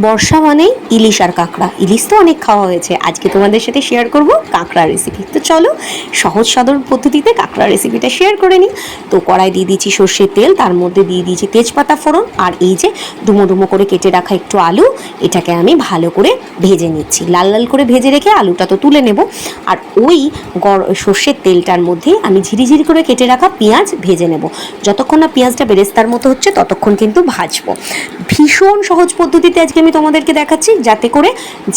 বর্ষা মানেই ইলিশ আর কাঁকড়া। ইলিশ তো অনেক খাওয়া হয়েছে, আজকে তোমাদের সাথে শেয়ার করব কাঁকড়া রেসিপি। তো চলো সহজ সাধারণ পদ্ধতিতে কাঁকড়া রেসিপিটা শেয়ার করে নিই। তো কড়াই দিয়ে দিচ্ছি সর্ষের তেল, তার মধ্যে দিয়ে দিয়েছি তেজপাতা ফোড়ন, আর এই যে ডুমো ডুমো করে কেটে রাখা একটু আলু, এটাকে আমি ভালো করে ভেজে নিচ্ছি। লাল লাল করে ভেজে রেখে আলুটা তো তুলে নেব। আর ওই সর্ষের তেলটার মধ্যে আমি ঝিরিঝিরি করে কেটে রাখা পেঁয়াজ ভেজে নেব। যতক্ষণ না পেঁয়াজটা বেরেস্তার মতো হচ্ছে ততক্ষণ কিন্তু ভাজবো। ভীষণ সহজ পদ্ধতিতে আজকে আমি তোমাদেরকে দেখাচ্ছি, যাতে করে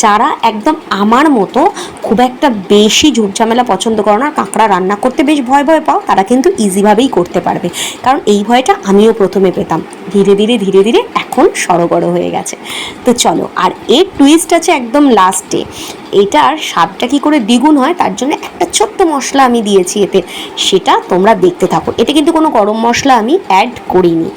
যারা একদম আমার মতো খুব একটা বেশি ঝুটঝামেলা পছন্দ করো না, কাঁকড়া রান্না করতে বেশ ভয় ভয় পাও, তারা কিন্তু ইজিভাবেই করতে পারবে। কারণ এই ভয়টা আমিও প্রথমে পেতাম, ধীরে ধীরে ধীরে ধীরে এখন সড়গড় হয়ে গেছে। তো চলো, আর এর টুইস্ট আছে একদম লাস্টে। এটার স্বাদটা কী করে দ্বিগুণ হয় তার জন্য একটা ছোট্ট মশলা আমি দিয়েছি এতে, সেটা তোমরা দেখতে থাকো। এতে কিন্তু কোনো গরম মশলা আমি অ্যাড করিনি।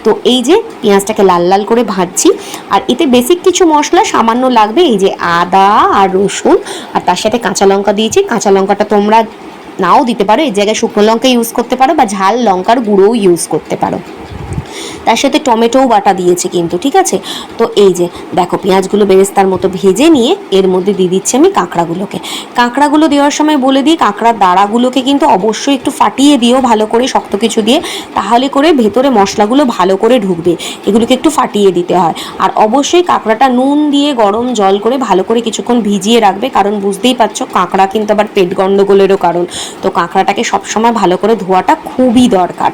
তো এই যে পেঁয়াজটাকে লাল লাল করে ভাজছি, আর এতে বেসিক কিছু মশলা সামান্য লাগবে, এই যে আদা আর রসুন, আর তার সাথে কাঁচা লঙ্কা দিয়েছি। কাঁচা লঙ্কাটা তোমরা নাও দিতে পারো, এই জায়গায় শুকনো লঙ্কা ইউজ করতে পারো, বা ঝাল লঙ্কার গুঁড়োও ইউজ করতে পারো। তার সাথে টমেটোও বাটা দিয়েছি কিন্তু, ঠিক আছে। তো এই যে দেখো পেঁয়াজগুলো বেরেস্তার মতো ভেজে নিয়ে এর মধ্যে দিয়ে দিচ্ছি আমি কাঁকড়াগুলোকে। কাঁকড়াগুলো দেওয়ার সময় বলে দিই, কাঁকড়ার দাঁড়াগুলোকে কিন্তু অবশ্যই একটু ফাটিয়ে দিও ভালো করে, শক্ত কিছু দিয়ে, তাহলে করে ভেতরে মশলাগুলো ভালো করে ঢুকবে। এগুলোকে একটু ফাটিয়ে দিতে হয়। আর অবশ্যই কাঁকড়াটা নুন দিয়ে গরম জল করে ভালো করে কিছুক্ষণ ভিজিয়ে রাখবে, কারণ বুঝতেই পারছো কাঁকড়া কিন্তু আবার পেট গণ্ডগোলেরও কারণ। তো কাঁকড়াটাকে সবসময় ভালো করে ধোয়াটা খুবই দরকার।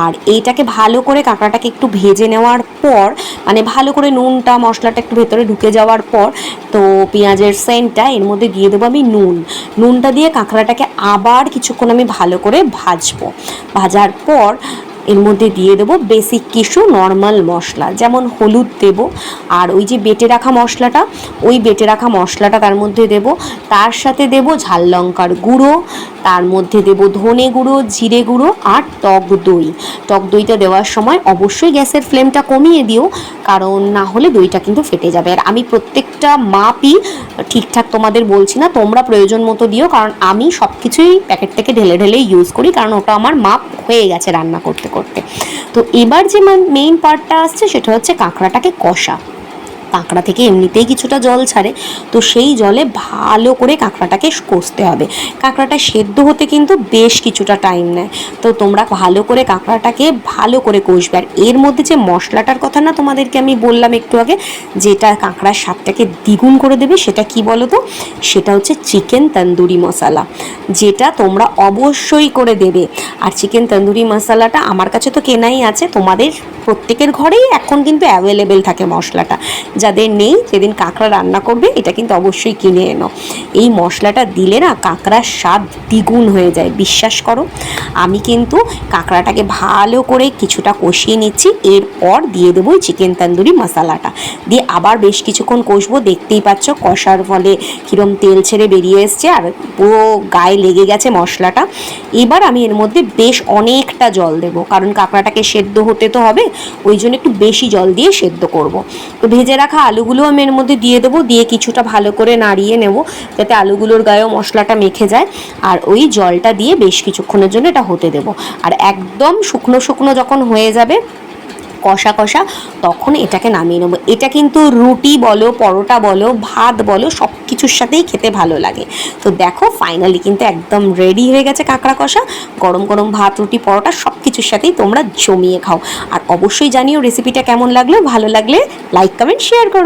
আর এইটাকে ভালো করে কাঁকড়াটাকে একটু ভেজে নেওয়ার পর, মানে ভালো করে নুনটা মশলাটা একটু ভেতরে ঢুকে যাওয়ার পর, তো পেঁয়াজের সেন্টটা এর মধ্যে দিয়ে দেবো আমি নুনটা দিয়ে কাঁকড়াটাকে আবার কিছুক্ষণ আমি ভালো করে ভাজবো। ভাজার পর এর মধ্যে দিয়ে দেবো বেসিক কিছু নর্মাল মশলা, যেমন হলুদ দেব, আর ওই যে বেটে রাখা মশলাটা, ওই বেটে রাখা মশলাটা তার মধ্যে দেব। তার সাথে দেব ঝাল লঙ্কার গুঁড়ো, তার মধ্যে দেব ধনে গুঁড়ো, জিরে গুঁড়ো, আর টক দই। টক দইটা দেওয়ার সময় অবশ্যই গ্যাসের ফ্লেমটা কমিয়ে দিও, কারণ না হলে দইটা কিন্তু ফেটে যাবে। আর আমি প্রত্যেকটা মাপই ঠিকঠাক তোমাদের বলছি না, তোমরা প্রয়োজন মতো দিও, কারণ আমি সব কিছুই প্যাকেট থেকে ঢেলে ঢেলে ইউজ করি, কারণ ওটা আমার মাপ হয়ে গেছে রান্না করতে করতে। তো এবার যে মেইন পার্টটা আসছে সেটা হচ্ছে কাঁকড়াটাকে কষা। কাঁকড়া থেকে এমনিতেই কিছুটা জল ছাড়ে, তো সেই জলে ভালো করে কাঁকড়াটাকে কষতে হবে। কাঁকড়াটা সেদ্ধ হতে কিন্তু বেশ কিছুটা টাইম নেয়, তো তোমরা ভালো করে কাঁকড়াটাকে ভালো করে কষবে। আর এর মধ্যে যে মশলাটার কথা না তোমাদেরকে আমি বললাম একটু আগে, যেটা কাঁকড়ার স্বাদটাকে দ্বিগুণ করে দেবে, সেটা কি বলো তো? সেটা হচ্ছে চিকেন তন্দুরি মশলা, যেটা তোমরা অবশ্যই করে দেবে। আর চিকেন তন্দুরি মশলাটা আমার কাছে তো কেনাই আছে, তোমাদের প্রত্যেকের ঘরেই এখন কিন্তু অ্যাভেলেবেল থাকে মশলাটা। যাদের নেই, যেদিন কাঁকড়া রান্না করবে এটা কিন্তু অবশ্যই কিনে এনো। এই মশলাটা দিলে না কাঁকড়ার স্বাদ দ্বিগুণ হয়ে যায়, বিশ্বাস করো। আমি কিন্তু কাঁকড়াটাকে ভালো করে কিছুটা কষিয়ে নিচ্ছি, এরপর দিয়ে দেবো চিকেন তন্দুরি মশলাটা, দিয়ে আবার বেশ কিছুক্ষণ কষবো। দেখতেই পাচ্ছ কষার ফলে কীরকম তেল ছেড়ে বেরিয়ে এসছে, আর পুরো গায়ে লেগে গেছে মশলাটা। এবার আমি এর মধ্যে বেশ অনেকটা জল দেবো, কারণ কাঁকড়াটাকে সেদ্ধ হতে তো হবে, ওই জন্য একটু বেশি জল দিয়ে সেদ্ধ করব। তো ভেজে রাখা আলুগুলো আমি এর মধ্যে দিয়ে দেবো, দিয়ে কিছুটা ভালো করে নাড়িয়ে নেব, যাতে আলুগুলোর গায়েও মশলাটা মেখে যায়। আর ওই জলটা দিয়ে বেশ কিছুক্ষণের জন্য এটা হতে দেবো। আর একদম শুকনো শুকনো যখন হয়ে যাবে, কষা কষা, তখন এটাকে নামিয়ে নেবো। এটা কিন্তু রুটি বলো, পরোটা বলো, ভাত বলো, সব কিছুর সাথেই খেতে ভালো লাগে। তো দেখো ফাইনালি কিন্তু একদম রেডি হয়ে গেছে কাঁকড়া কষা। গরম গরম ভাত, রুটি, পরোটা সব কিছুর সাথেই তোমরা জমিয়ে খাও। আর অবশ্যই জানিও রেসিপিটা কেমন লাগলো, ভালো লাগলে লাইক কমেন্ট শেয়ার করো।